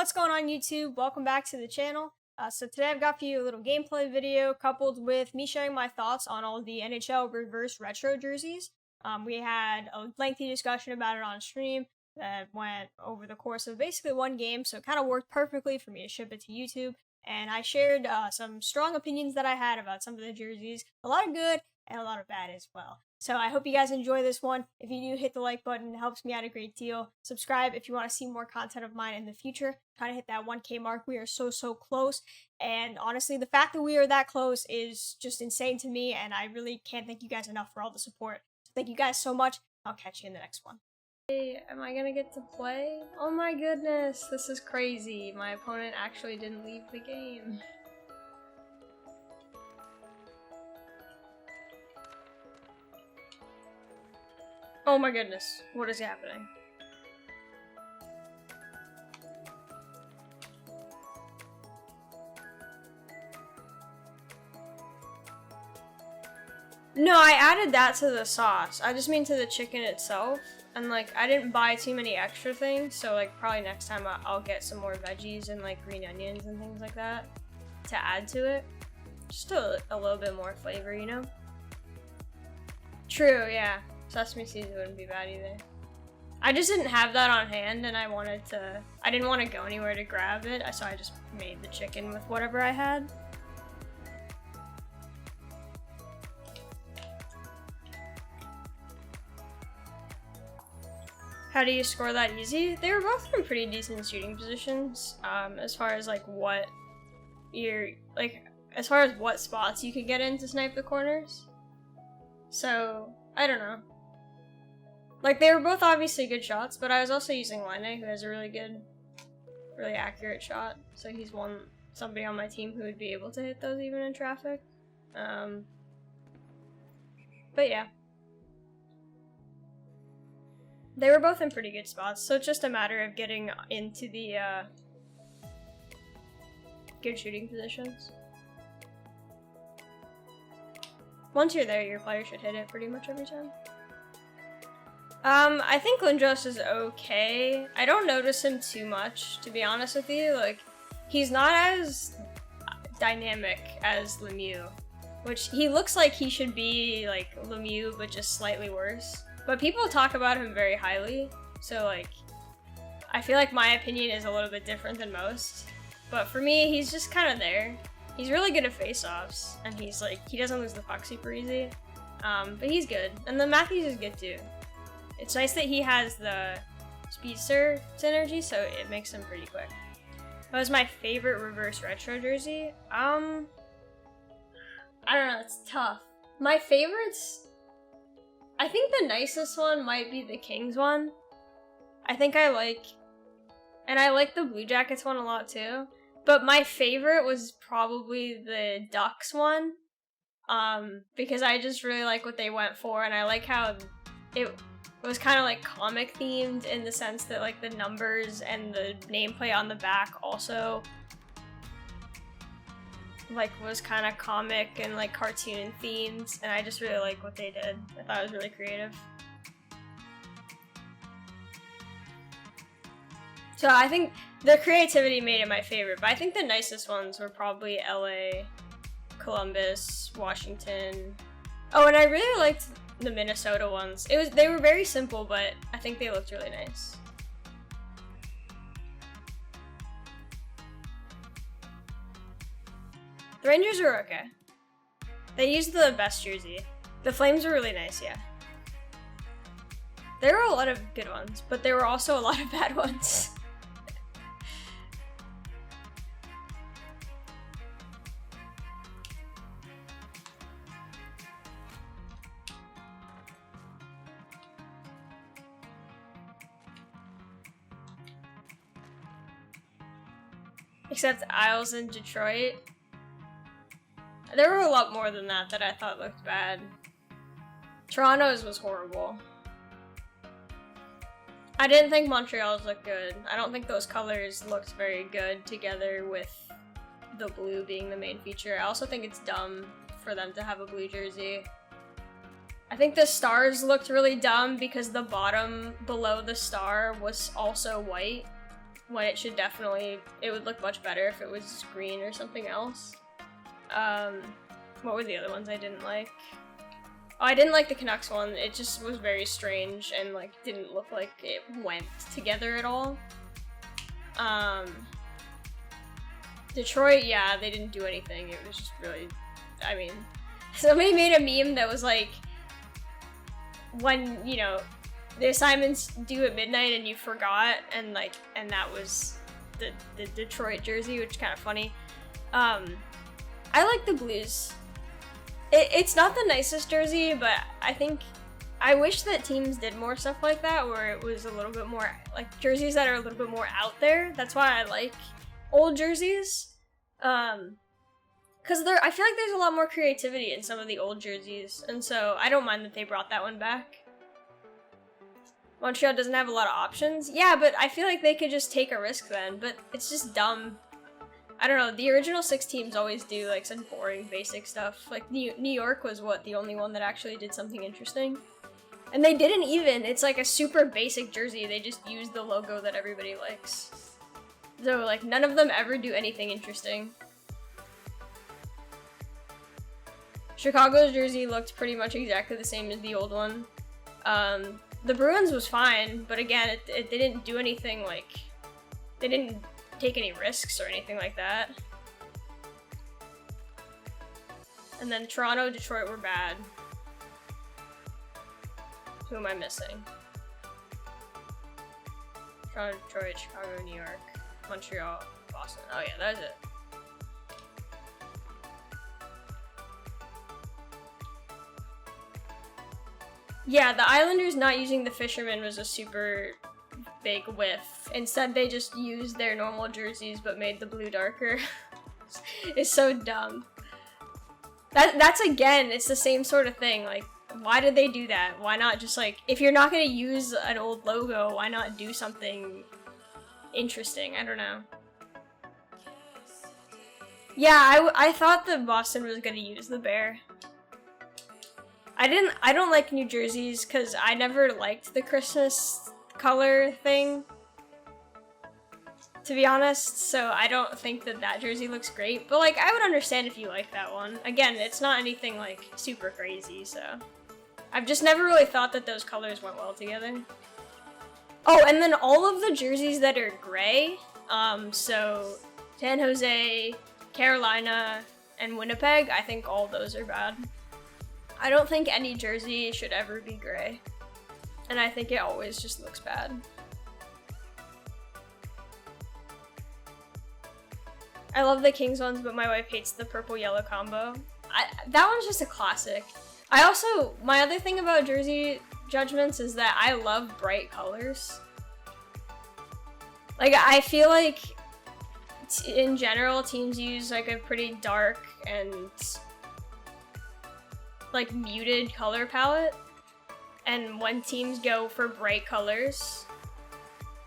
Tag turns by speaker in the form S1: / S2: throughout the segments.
S1: what's going on YouTube? Welcome back to the channel. So today I've got for you a little gameplay video coupled with me sharing my thoughts on all the NHL Reverse Retro jerseys. We had a lengthy discussion about it on stream that went over the course of basically one game, so it kind of worked perfectly for me to ship it to YouTube. And I shared some strong opinions that I had about some of the jerseys, a lot of good and a lot of bad as well. So I hope you guys enjoy this one. If you do, hit the like button, it helps me out a great deal. Subscribe if you want to see more content of mine in the future. Trying to hit that 1K mark. We are so close. And honestly, the fact that we are that close is just insane to me, and I really can't thank you guys enough for all the support. So thank you guys so much. I'll catch you in the next one. Hey, am I gonna get to play? Oh my goodness, this is crazy. My opponent actually didn't leave the game. Oh my goodness, what is happening? No, I added that to the sauce. I just mean to the chicken itself. And like, I didn't buy too many extra things, so like probably next time I'll get some more veggies and like green onions and things like that to add to it. Just a little bit more flavor, you know? True, yeah. Sesame seeds wouldn't be bad either. I just didn't have that on hand, and I didn't want to go anywhere to grab it, so I just made the chicken with whatever I had. How do you score that easy? They were both in pretty decent shooting positions, as far as like what as far as what spots you could get in to snipe the corners. So, I don't know. Like, they were both obviously good shots, but I was also using Line, who has a really good, really accurate shot. So he's somebody on my team who would be able to hit those even in traffic. But yeah. They were both in pretty good spots, so it's just a matter of getting into the good shooting positions. Once you're there, your player should hit it pretty much every time. I think Lindros is okay. I don't notice him too much, to be honest with you. Like, he's not as dynamic as Lemieux, which he looks like he should be like Lemieux, but just slightly worse. But people talk about him very highly, so like, I feel like my opinion is a little bit different than most. But for me, he's just kind of there. He's really good at face-offs, and he doesn't lose the puck super easy. But he's good, and the Matthews is good too. It's nice that he has the speedster synergy, so it makes him pretty quick. That was my favorite reverse retro jersey. I don't know, it's tough. My favorites, I think the nicest one might be the Kings one. I like the Blue Jackets one a lot too. But my favorite was probably the Ducks one. Because I just really like what they went for, and I like how it was kind of like comic themed in the sense that like the numbers and the nameplate on the back also like was kind of comic and like cartoon themed, and I just really like what they did. I thought it was really creative. So I think the creativity made it my favorite, but I think the nicest ones were probably LA, Columbus, Washington. Oh, and I really liked the Minnesota ones. They were very simple, but I think they looked really nice. The Rangers were okay. They used the best jersey. The Flames were really nice, yeah. There were a lot of good ones, but there were also a lot of bad ones. Except Isles in Detroit. There were a lot more than that I thought looked bad. Toronto's was horrible. I didn't think Montreal's looked good. I don't think those colors looked very good together with the blue being the main feature. I also think it's dumb for them to have a blue jersey. I think the stars looked really dumb because the bottom below the star was also white. when it should definitely, it would look much better if it was green or something else. What were the other ones I didn't like? Oh, I didn't like the Canucks one. It just was very strange and like didn't look like it went together at all. Detroit, yeah, they didn't do anything. It was just really, I mean, somebody made a meme that was like, when, you know, the assignments due at midnight and you forgot, and like, and that was the Detroit jersey, which is kind of funny. I like the Blues. It's not the nicest jersey, but I wish that teams did more stuff like that, where it was a little bit more, like, jerseys that are a little bit more out there. That's why I like old jerseys. Because I feel like there's a lot more creativity in some of the old jerseys, and so I don't mind that they brought that one back. Montreal doesn't have a lot of options. Yeah, but I feel like they could just take a risk then, but it's just dumb. I don't know, the original 6 teams always do like some boring basic stuff. Like New York was the only one that actually did something interesting. And they didn't even, it's like a super basic jersey, they just used the logo that everybody likes. So like none of them ever do anything interesting. Chicago's jersey looked pretty much exactly the same as the old one. The Bruins was fine, but again, they didn't do anything like, they didn't take any risks or anything like that. And then Toronto, Detroit were bad. Who am I missing? Toronto, Detroit, Chicago, New York, Montreal, Boston. Oh yeah, that was it. Yeah, the Islanders not using the Fisherman was a super big whiff. Instead, they just used their normal jerseys but made the blue darker. It's so dumb. That's again, it's the same sort of thing. Like, why did they do that? Why not just like, if you're not gonna use an old logo, why not do something interesting? I don't know. Yeah, I thought that Boston was gonna use the bear. I don't like New Jerseys because I never liked the Christmas color thing, to be honest, so I don't think that jersey looks great, but like I would understand if you like that one. Again, it's not anything like super crazy, so I've just never really thought that those colors went well together. Oh, and then all of the jerseys that are gray, so San Jose, Carolina, and Winnipeg, I think all those are bad. I don't think any jersey should ever be gray, and I think it always just looks bad. I love the Kings ones, but my wife hates the purple-yellow combo. That one's just a classic. My other thing about jersey judgments is that I love bright colors. Like, I feel like, in general, teams use, like, a pretty dark and, like, muted color palette. And when teams go for bright colors,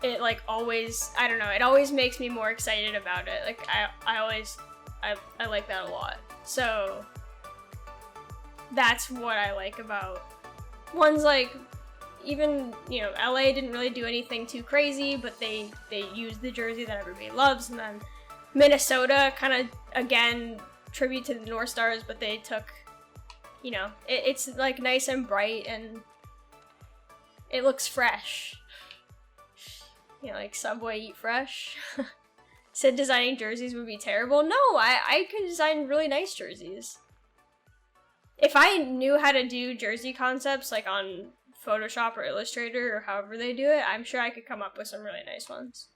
S1: it like always, I don't know, it always makes me more excited about it. Like I like that a lot. So that's what I like about ones like, even, you know, LA didn't really do anything too crazy, but they used the jersey that everybody loves. And then Minnesota kind of, again, tribute to the North Stars, but they took, you know, it's like nice and bright and it looks fresh. You know, like Subway Eat Fresh. Said designing jerseys would be terrible. No, I could design really nice jerseys. If I knew how to do jersey concepts, like on Photoshop or Illustrator or however they do it, I'm sure I could come up with some really nice ones.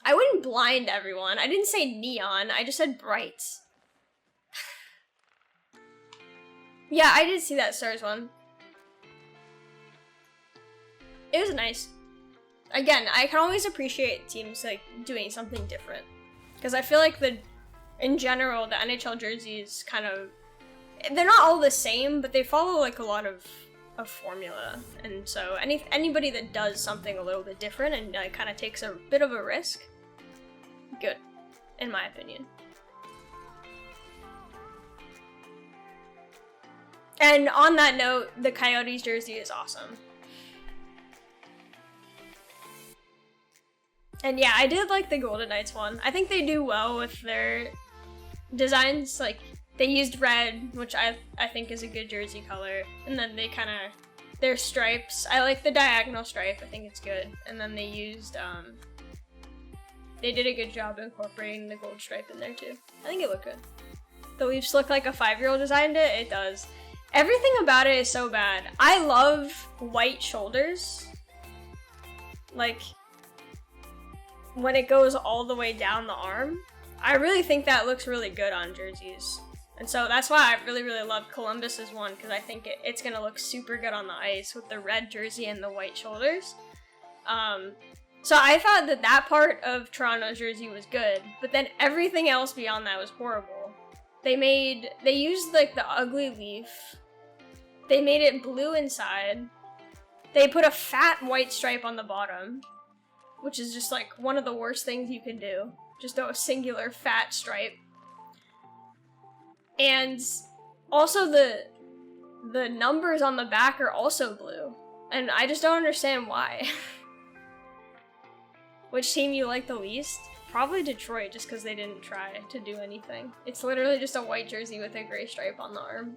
S1: I wouldn't blind everyone. I didn't say neon, I just said bright. Yeah, I did see that Stars one. It was nice. Again, I can always appreciate teams like doing something different, because I feel like in general, the NHL jerseys kind of, they're not all the same, but they follow like a lot of formula, and so anybody that does something a little bit different and kind of takes a bit of a risk, good, in my opinion. And on that note, the Coyotes jersey is awesome. And yeah, I did like the Golden Knights one. I think they do well with their designs. Like, they used red, which I think is a good jersey color. And then they kind of, their stripes. I like the diagonal stripe. I think it's good. And then they used, they did a good job incorporating the gold stripe in there too. I think it looked good. The Leafs look like a 5-year-old designed it. It does. Everything about it is so bad. I love white shoulders. Like, when it goes all the way down the arm. I really think that looks really good on jerseys. And so that's why I really, really love Columbus's one, because I think it's going to look super good on the ice with the red jersey and the white shoulders. So I thought that part of Toronto's jersey was good, but then everything else beyond that was horrible. They used like the ugly leaf. They made it blue inside. They put a fat white stripe on the bottom, which is just like one of the worst things you can do. Just a singular fat stripe. And also the numbers on the back are also blue. And I just don't understand why. Which team you like the least? Probably Detroit, just because they didn't try to do anything. It's literally just a white jersey with a gray stripe on the arm.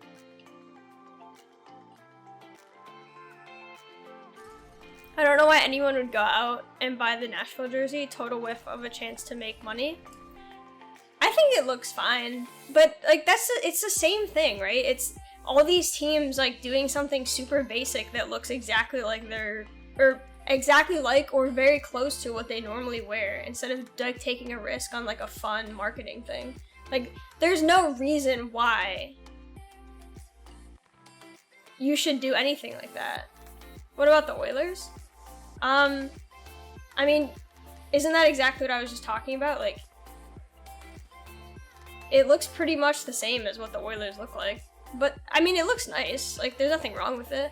S1: I don't know why anyone would go out and buy the Nashville jersey, total whiff of a chance to make money. I think it looks fine, but like it's the same thing, right? It's all these teams like doing something super basic that looks exactly like or very close to what they normally wear, instead of like taking a risk on like a fun marketing thing. Like, there's no reason why you should do anything like that. What about the Oilers? I mean, isn't that exactly what I was just talking about? Like, it looks pretty much the same as what the Oilers look like. But, I mean, it looks nice. Like, there's nothing wrong with it.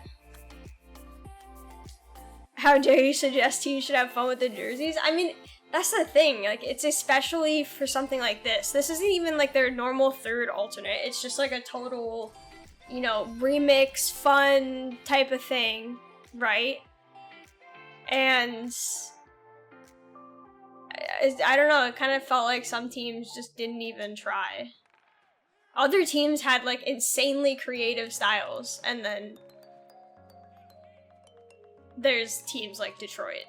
S1: How dare you suggest teams should have fun with the jerseys? I mean, that's the thing. Like, it's especially for something like this. This isn't even like their normal third alternate. It's just like a total, you know, remix, fun type of thing, right? And I don't know, it kind of felt like some teams just didn't even try. Other teams had like insanely creative styles, and then there's teams like Detroit.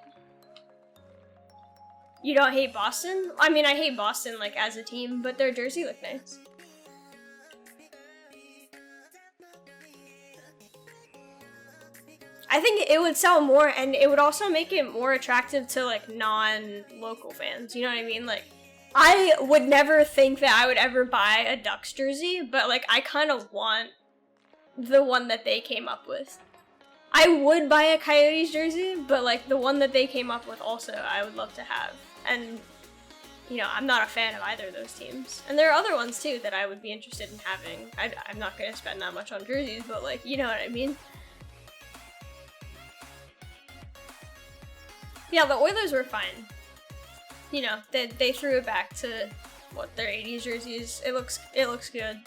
S1: You don't hate Boston? I mean, I hate Boston like as a team, but their jersey look nice. I think it would sell more, and it would also make it more attractive to like non-local fans. You know what I mean? Like, I would never think that I would ever buy a Ducks jersey, but like I kind of want the one that they came up with. I would buy a Coyotes jersey, but like the one that they came up with also I would love to have. And you know, I'm not a fan of either of those teams. And there are other ones too that I would be interested in having. I'm not going to spend that much on jerseys, but like, you know what I mean? Yeah, the Oilers were fine. You know, they threw it back to what, their 80s jerseys. It looks good.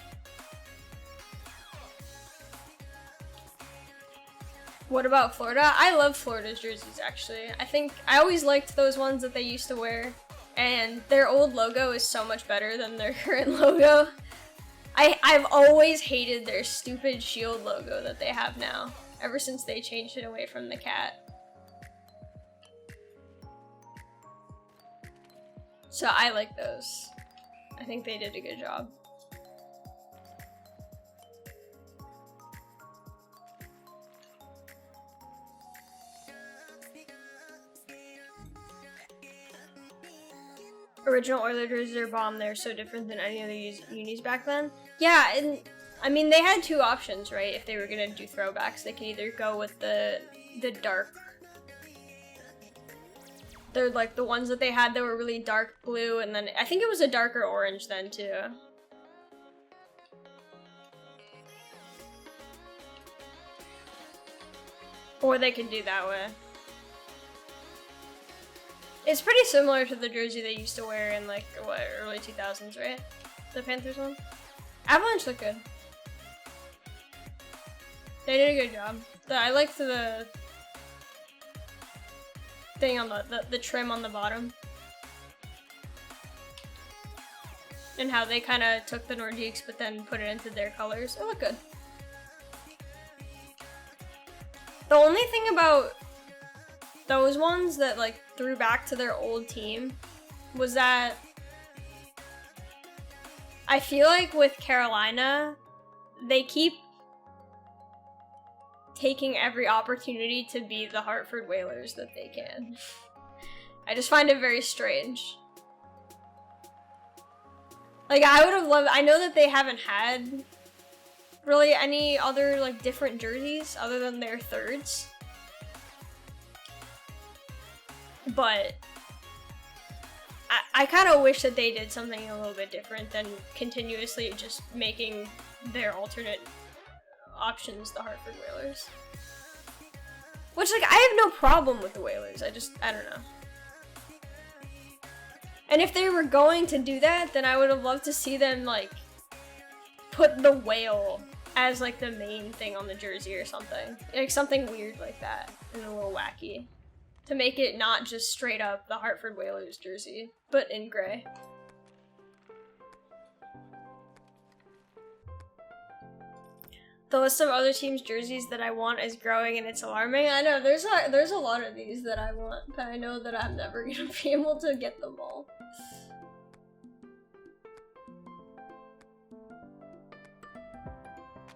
S1: What about Florida? I love Florida's jerseys, actually. I always liked those ones that they used to wear, and their old logo is so much better than their current logo. I've always hated their stupid shield logo that they have now, ever since they changed it away from the cat. So I like those. I think they did a good job. Original Oiler jerseys are bomb. They're so different than any of the unis back then. Yeah, and I mean, they had two options, right? If they were gonna do throwbacks, they could either go with the dark. They're like the ones that they had that were really dark blue, and then I think it was a darker orange then too. Or they could do that way. It's pretty similar to the jersey they used to wear in like, what, early 2000s, right? The Panthers one? Avalanche looked good. They did a good job. I liked the thing on the trim on the bottom. and how they kind of took the Nordiques but then put it into their colors. It looked good. The only thing about those ones that like threw back to their old team was that I feel like with Carolina, they keep taking every opportunity to be the Hartford Whalers that they can. I just find it very strange. Like, I would have loved, I know that they haven't had really any other like different jerseys other than their thirds. But I kind of wish that they did something a little bit different than continuously just making their alternate options the Hartford Whalers. Which, like, I have no problem with the Whalers. I don't know. And if they were going to do that, then I would have loved to see them, like, put the whale as, like, the main thing on the jersey or something. Like, something weird like that. And a little wacky. To make it not just straight up the Hartford Whalers jersey, but in gray. The list of other teams' jerseys that I want is growing and it's alarming. I know, there's a lot of these that I want, but I know that I'm never gonna be able to get them all.